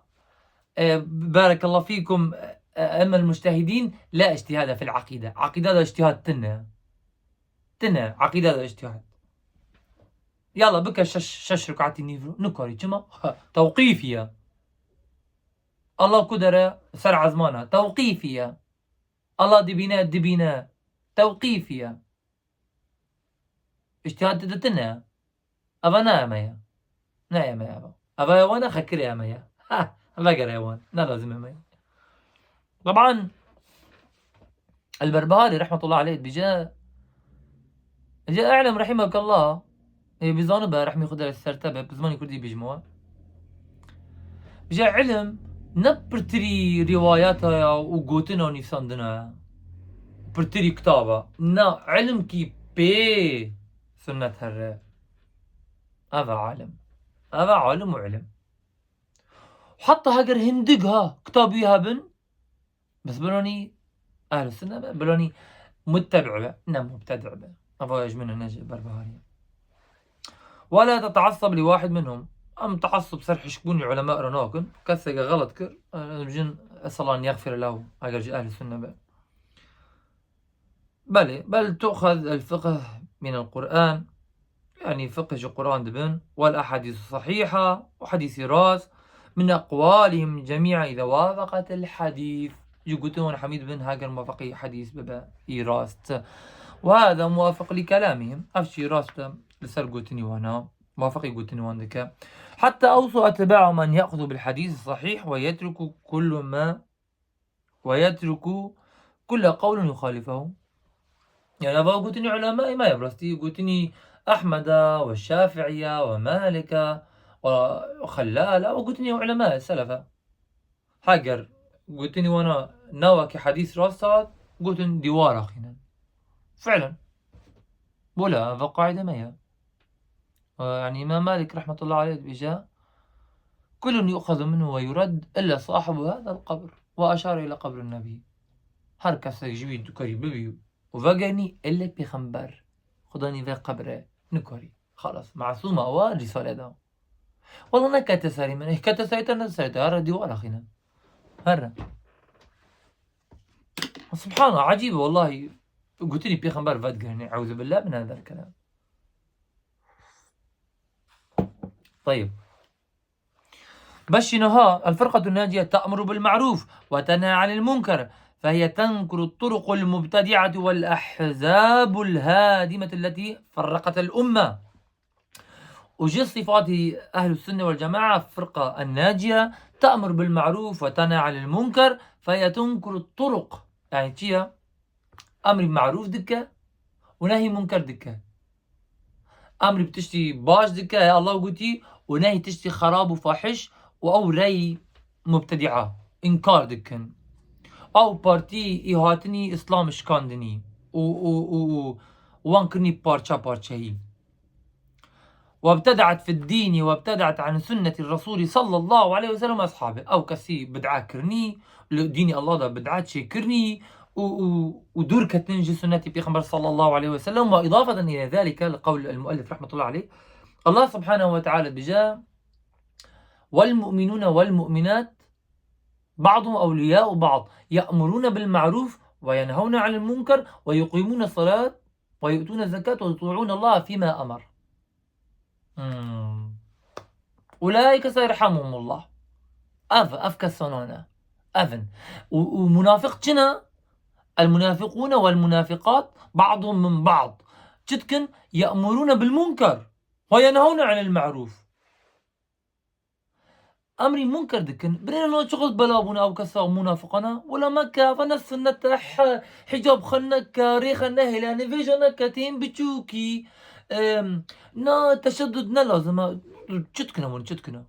بارك الله فيكم أما المجتهدين لا اجتهاد في العقيدة عقيدة ده اجتهاد تنة عقيدة ده اجتهاد يلا بك شش ركعتي نيفرو نكاري كما توقيفية الله قدر سرع زمانه توقيفية الله دبينا توقيفية اجتهاد تدتنا أبنا مايا نا يا ما أبا وانا خكر يا مايا ها بقر يا وان لا لازم يا مايا. طبعا البربهاري رحمة الله عليه جاء أعلم رحمك الله بزانبه رحمي ياخذها للسرتبة بزمان كردي بيجموها بجاء علم نبرتري رواياتها وقوتنا ونفساندنا برتري كتابة نا علم كي بي سنة هالرا هذا عالم وعلم حتى هاجر هندقها كتابيها بن بس بلوني أهل السنة بلوني متبع به نعم مبتدع به أبغى يجمعنا نجي بربهاري ولا تتعصب لواحد منهم أم تعصب سرح شكوني علماء رناكن كثق غلط كر بجن أسأل الله أن يغفر له أجر أهل السنة به بل تؤخذ الفقه من القرآن يعني فقه القرآن دبن والأحاديث الصحيحة وحديث راس من أقوالهم جميعا إذا وافقت الحديث يقولون حميد بن هاجر موافقي حديث ببا إيراست وهذا موافق لكلامهم أفشي راست لسر قوتني وانا موافقي قوتني واندك حتى أوصوا أتباعهم أن يأخذوا بالحديث الصحيح ويتركوا كل قول يخالفه. يعني أبغى قوتني علماء ما يبرستي قوتني أحمد والشافعية ومالك وخلالة وقوتني علماء السلفة حاجر قوتني وانا ناوك حديث راست قوتن دوار أخينا فعلا ولا هذا قاعدة ما هي يعني إمام مالك رحمة الله عليه بجاء كل يؤخذ منه ويرد إلا صاحب هذا القبر وأشار إلى قبر النبي هركس جويد كري ببيو وفقني إلا بيخنبر خداني ذا قبره نكري خلاص معصومة أول رسالة ده والله نكا تساري من إيه كتساري هرا دوار أخينا هرا سبحان الله عجيبة والله قلت لي بيخنبر فقني أعوذ بالله من هذا الكلام. طيب بشنها الفرقة الناجية تأمر بالمعروف وتنهى عن المنكر فهي تنكر الطرق المبتدعة والأحزاب الهادمة التي فرقت الأمة. وجه صفات أهل السنة والجماعة فرقة الناجية تأمر بالمعروف وتنهى عن المنكر فهي تنكر الطرق يعني تيها أمر بمعروف دكة ونهي منكر دكة أمر بتشتي باش دكة يا الله قلتي ونهي تشتي خراب وفاحش أو رأي مبتدعة إنكار دكن أو بارتي إهاتني إسلام شكاندني وانكرني بارشا هي وابتدعت في الدين وابتدعت عن سنة الرسول صلى الله عليه وسلم أصحابه أو كسي بدعة كرني ديني الله ده بدعات شكرني ودور كتنجي سنة بيغمبر صلى الله عليه وسلم. وإضافة إلى ذلك لقول المؤلف رحمة الله عليه الله سبحانه وتعالى بجاء والمؤمنون والمؤمنات بعضهم أولياء بعض يأمرون بالمعروف وينهون عن المنكر ويقيمون الصلاة ويؤتون الزكاة ويطيعون الله فيما أمر أولئك سيرحمهم الله أفكى السنونة أذن ومنافق جنا المنافقون والمنافقات بعضهم من بعض جدكن يأمرون بالمنكر وينهون عن المعروف أمري منكر دكن برينا لو شغل بلابونا أو كسا منافقنا ولا مكة فنس النت حجاب خنك ريخ النهي لأن فيجنا كتين بتشوكي نا تشدد نا لازم جدكنا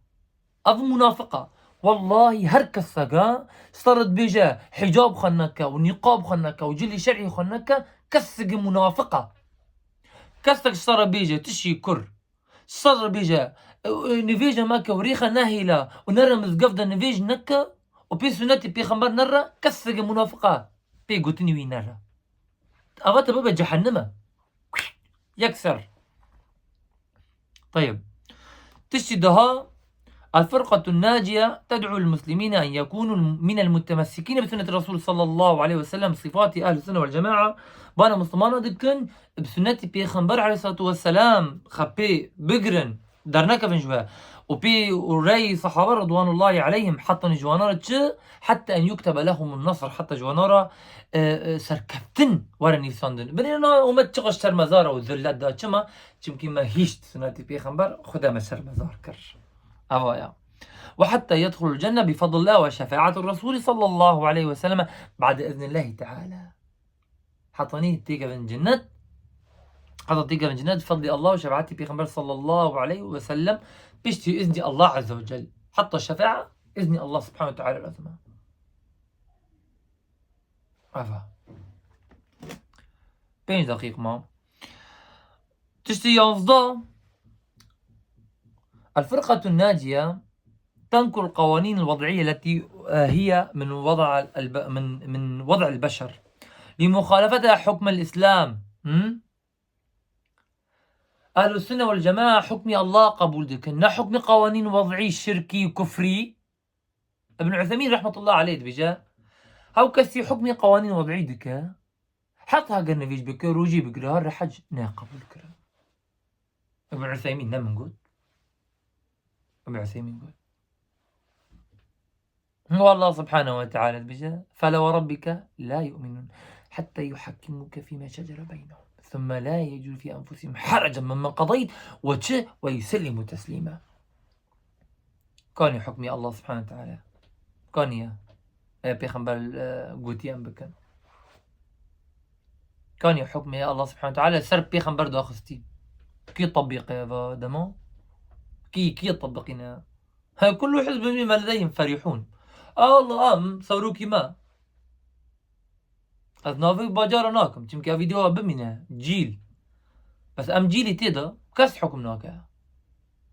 أف منافقة والله هركس سجا صارت بيجا حجاب خنك ونقاب خنك وجلي شرعي خنك كسج منافقة كسج صار بيجا تشي كر صار بيجا نفيجا ماكا وريخا ناهيلا ونرى مزقفدا نفيج نكا وبي سنتي بي خمبار نرى كسج منافقة بي قوتني وين نرى أغاتا بابا جهنمة يكسر. طيب تشتدها الفرقة الناجية تدعو المسلمين أن يكونوا من المتمسكين بسنة الرسول صلى الله عليه وسلم صفات أهل السنة والجماعة بانا مسلمان دكن بسنة بيغمبر عليه الصلاة والسلام خبي بقرن درناك من جوا وراي صحابة رضوان الله عليهم حتى جوانارة حتى أن يكتب لهم النصر حتى جوانارة سركفتن ورا نيساندن بنينا وما تشغش سر مزارة والذلات دا كما يمكن ما هيشت سناتي بيخنبر خدا ما سر مزار كر أوايا وحتى يدخل الجنة بفضل الله وشفاعة الرسول صلى الله عليه وسلم بعد إذن الله تعالى حطني تيجا من جنة حطتيجا من جنة بفضل الله وشفاعتي بيغمبر صلى الله عليه وسلم بيشتي إذن الله عز وجل حتى الشفاعة إذن الله سبحانه وتعالى لازمها أفا 5 دقيقة ما تشتي ينصدا الفرقة الناجية تنكر القوانين الوضعية التي هي من وضع البشر لمخالفتها حكم الإسلام. أهل السنة والجماعة حكم الله قبول دك نا حكم قوانين وضعي شركي وكفري. ابن عثيمين رحمة الله عليه بجاء هاو كسي حكم قوانين وضعي دك حطها قرن فيش بكر وجي بكر هار حج نا قبول كرا. ابن عثيمين نعم نقول ابن عثيمين نقول هو الله سبحانه وتعالى بجاء فلا وربك لا يؤمنون حتى يحكموك فيما شجر بينهم ثم لا يجد في أنفسهم حرجا مما قضيت ويسلموا تسليما. كان حكمي الله سبحانه وتعالى كان يا بيخنبر قوتيان بكن كان حكمي الله سبحانه وتعالى سر بيخنبر دو أخستي كي طبق يا دمو كي طبقنا كل حزب بما لديهم فرحون. الله صوروكي ما از نافي باجارا ناكم تمكي فيديو بمنا جيل بس ام جيلي تيدا كاس حكم ناكا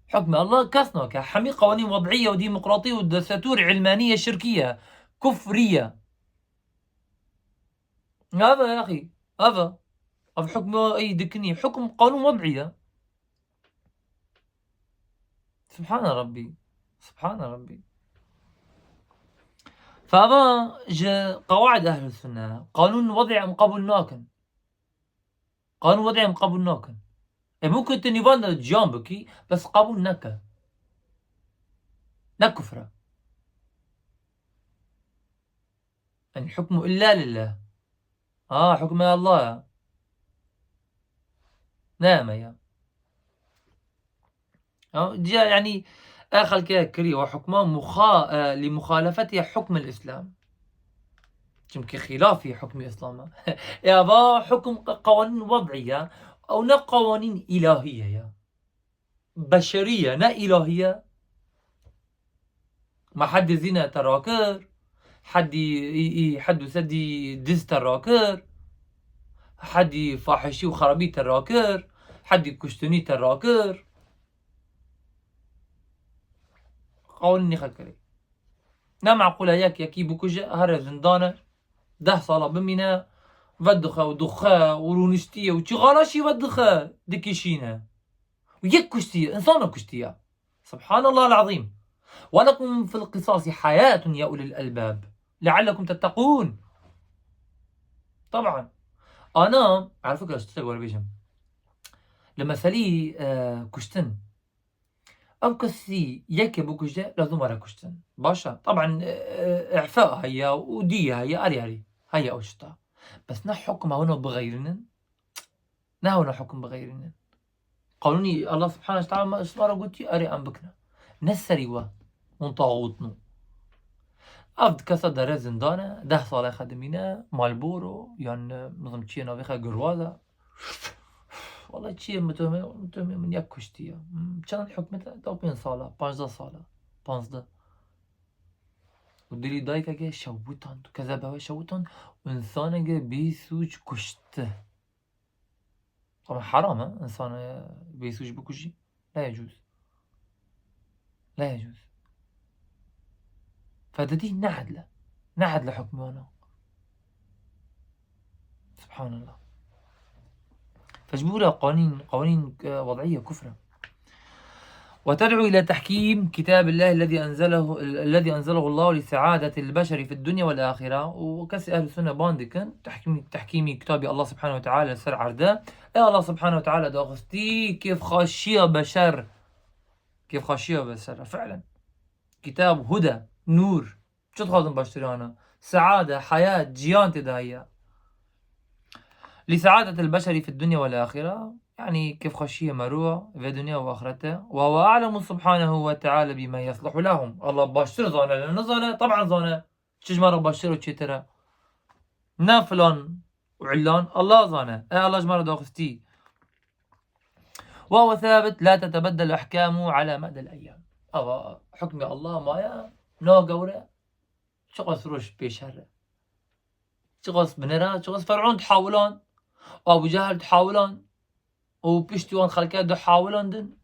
حكم الله كاس ناكا حمي قوانين وضعية وديمقراطية ودستور علمانية شركية كفرية. هذا يا اخي هذا حكم اي دكني حكم قانون وضعية. سبحان ربي سبحان ربي. فما قواعد أهل السنة قانون وضعي أم قبولناكن قانون وضعي أم قبولناكن ممكن تنيفان جنبكي بس قبولناك لا كفرة يعني حكم إلا لله حكم الله نعم يا جاء يعني آخر كري وحكمه لمخالفتها حكم الإسلام يمكن خلافي حكم الإسلام يا با حكم قوانين وضعية أو نا قوانين إلهية يا بشرية نا إلهية. ما حد زنا تراكر حد سدي دز تراكر حد فاحشي وخرابي تراكر حد كشتني تراكر قوانين خلكري نا معقولة ياك ياكي بكوجة هر زندانة 10 صالة بمنا ودخا ودخا ورونشتية وشغالاشي ودخا دكيشينا ويك كشتية إنسانة كشتية. سبحان الله العظيم. ولكم في القصاص حياة يا أولي الألباب لعلكم تتقون. طبعا أنا على فكرة اشتغل ولا بيجم لما سالي كشتن أو كسي يك بوكجة لازم مرة كشتن باشا. طبعا إعفاء هيا ودية هيا أري هيا أوشتا بس نا حكم هنا بغيرنا نا هنا حكم بغيرنا قانوني الله سبحانه وتعالى ما إصرار قلتي أري أم بكنا نسريوا ونطاغوتنا أفد كسا دار زندانة 10 صالة خدمينا مالبورو يعني نظم تشي نافيخا قروازة والله چیه متهمه من یک کشتیه چند حکمت تا 5 ساله 15 ساله 15 و دلی دایی که شوتان تو کذبه و شوتان و انسان که بیسوج کشته. طبعا حرامه انسان بیسوج بکشی لا يجوز لا يجوز. فدي نعدله حكمنا سبحان الله. فجبورة قوانين وضعية كفرة وتدعو إلى تحكيم كتاب الله الذي أنزله الله لسعادة البشر في الدنيا والآخرة. وكسي أهل السنة باندكن تحكيم كتاب الله سبحانه وتعالى سر عردا الله سبحانه وتعالى داغستي كيف خاشية بشر كيف خاشيه بسرة فعلا كتاب هدى نور شو تخاطم باشتري سعادة حياة جيان تداهية لسعادة البشر في الدنيا والآخرة يعني كيف خشية مروع في الدنيا وآخرته وهو أعلم سبحانه وتعالى بما يصلح لهم الله باشتر زانه لأنه زانه طبعا زانه شج مرة باشتر وشترى نافلان وعلان الله زانه الله جمرة داخستي وهو ثابت لا تتبدل أحكامه على مدى الأيام حكم الله ما نو قورة شغل روش بيشهر شغل بنرا شغل فرعون تحاولون وابو جهل تحاولون وبيشتوان خلقات تحاولون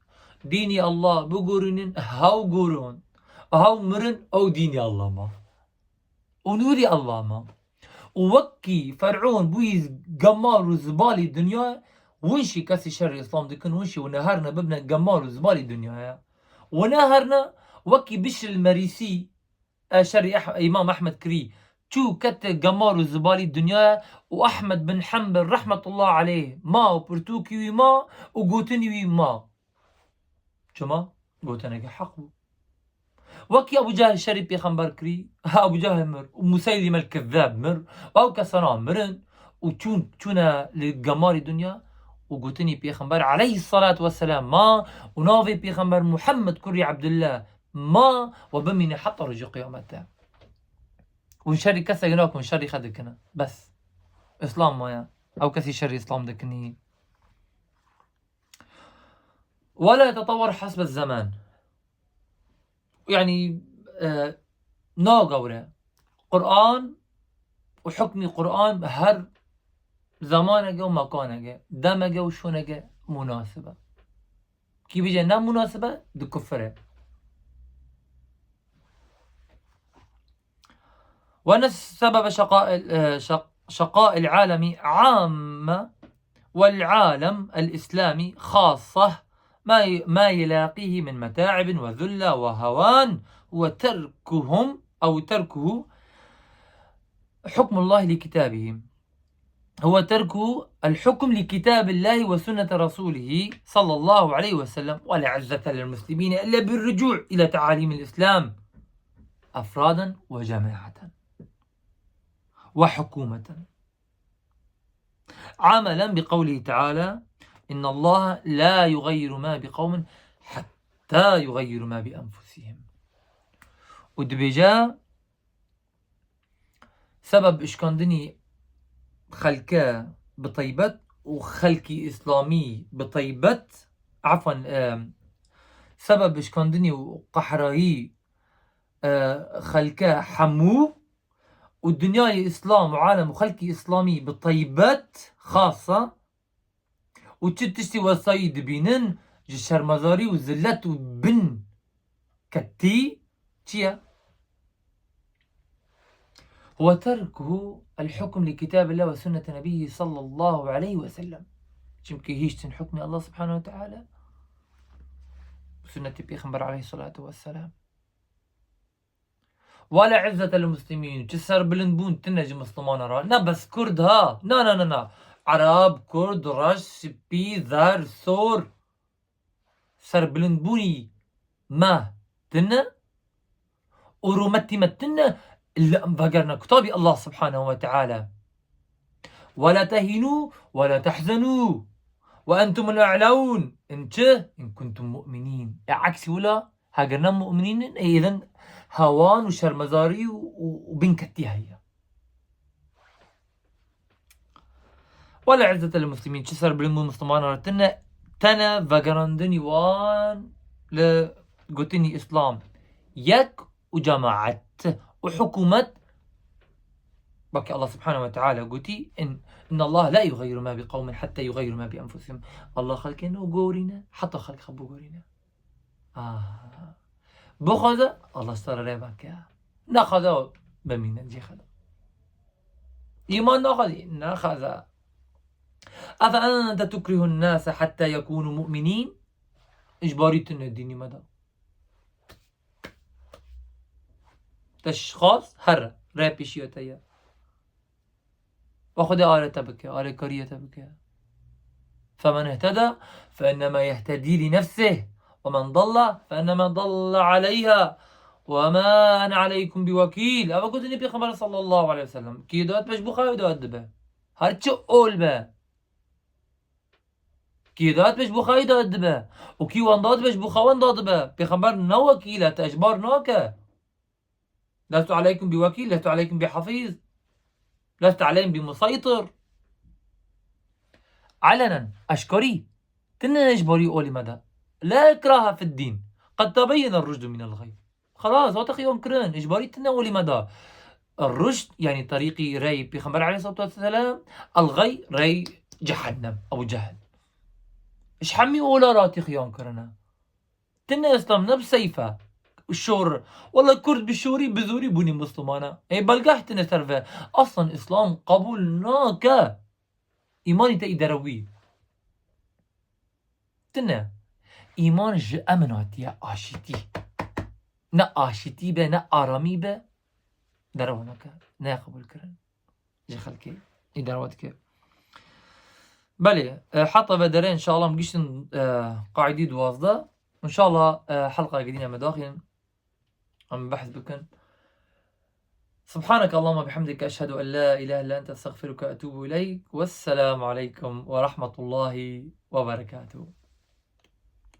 ديني الله بقورن هاو قورون هاو مرن او ديني الله ما ونوري الله ما ووكي فرعون بويز قمار وزبالي الدنيا ونشي كاسي شر الاسلام دكن ونشي ونهارنا ببنا قمار وزبالي الدنيا ونهارنا وكي بشر المريسي شر امام احمد كري شو كت قمار وزبالي الدنيا واحمد بن حنبل رحمه الله عليه ما وبرتوكي ما وقوتني ما شما قوتني حقه وكي ابو جهل شري بيخنبر كري ابو جهل مر ومسيلمه الكذاب مر او كسران مرن وشونا للقمار الدنيا وقوتني بيخنبر عليه الصلاه والسلام ما ونافي بيخنبر محمد كري عبد الله ما وبمني حتى رجع قيامته ونشري كسا يناك ونشري خدكنا بس اسلام ما او كسي شري اسلام دكني ولا يتطور حسب الزمان يعني نو قورة قرآن وحكمي قرآن هر زمانه ومكانه دمه وشونه مناسبة كي بيجي نام مناسبة دكفره وأن سبب شقاء العالم عامة والعالم الإسلامي خاصة ما يلاقيه من متاعب وذلة وهوان تركه حكم الله لكتابه هو ترك الحكم لكتاب الله وسنة رسوله صلى الله عليه وسلم ولا عزة للمسلمين إلا بالرجوع إلى تعاليم الإسلام أفرادا وجماعة وحكومة عملا بقوله تعالى إن الله لا يغير ما بقوم حتى يغيروا ما بأنفسهم ودبجا سبب إشكاندني خلكا بطيبت وخلكي إسلامي بطيبت عفوا سبب إشكاندني وقحراهي خلكا حمو والدنيا إسلام وعالم وخلكي إسلامي بطيبت خاصة وتشتشتي وصايد بينن جشر مزاري وزلت وبن كتي تيا هو تركه الحكم لكتاب الله وسنة نبيه صلى الله عليه وسلم شمكي هيشتن حكم الله سبحانه وتعالى وسنة بيخنبر عليه الصلاة والسلام ولا عزة للمسلمين تسر بلنبون تنجي مسلمان را نا بس كرد ها نا عرب كرد رش بي ذر ثور سر بلنبوني ما تنا ورومتي متنا إلا انفجرنا كتاب الله سبحانه وتعالى ولا تهنوا ولا تحزنوا وأنتم الأعلون إن كنتم مؤمنين عكسي ولا هاجرنا مؤمنين إذن هوان وشرمزاري وبنكتيها هي ولا عزة للمسلمين شسر بلنبون مسلمان رتنا تنا فجرندني وان لقوتني إسلام يك وجماعة وحكومة بك الله سبحانه وتعالى قلتي إن الله لا يغير ما بقوم حتى يغير ما بأنفسهم الله خلقنا وقورنا حتى خلق خبو قورنا بخذ الله استر ريبك ناخذ بمين نجي خذ إيمان ناخذ أفأنت تكره الناس حتى يكونوا مؤمنين إجباري الديني مدى تشخاص هر رابي شيوتايا وخذ آلة تبكى آلة كرية تبكى فمن اهتدى فإنما يهتدي لنفسه ومن ضل فإنما ضل عليها وما أنا عليكم بوكيل. أبا قلت النبي خبر صلى الله عليه وسلم كي دوات باش بخاوي دوات دبه هرچه اول به كي دوات باش بخاوي دوات دبه وكي وانداد باش بخاوان داد به بخبر نوكيلة تأجبار ناكه لست عليكم بوكيل لست عليكم بحفيظ لست عليهم بمسيطر علنا أشكري تنا إجباري أولي مدى لا إكراه في الدين قد تبين الرشد من الغي. خلاص هو تخيون كرن إجباري تنا أولي مدى الرشد يعني طريقي ري بيخبر عليه الصلاة والسلام الغي ري جهنم أو جهل إيش حمي ولا راتي خيون كرنا تنا إسلام نفس سيفة الشور والله كرد بالشوري بذوري بني مسلمانا اي بلقحت نسرفه اصلا اسلام قبولناك ايماني تا دروي تنا ايمان ج امنات يا اشتي نا اشتي به نا ارامي به درونك نا قبول كرن جي خلكي دروتك بله حتى بدرين ان شاء الله مقشن قاعدي دوازده ان شاء الله حلقه قديمه مداخل عم بحث بكن. سبحانك اللهم وبحمدك أشهد أن لا إله إلا أنت أستغفرك وأتوب إليك والسلام عليكم ورحمة الله وبركاته.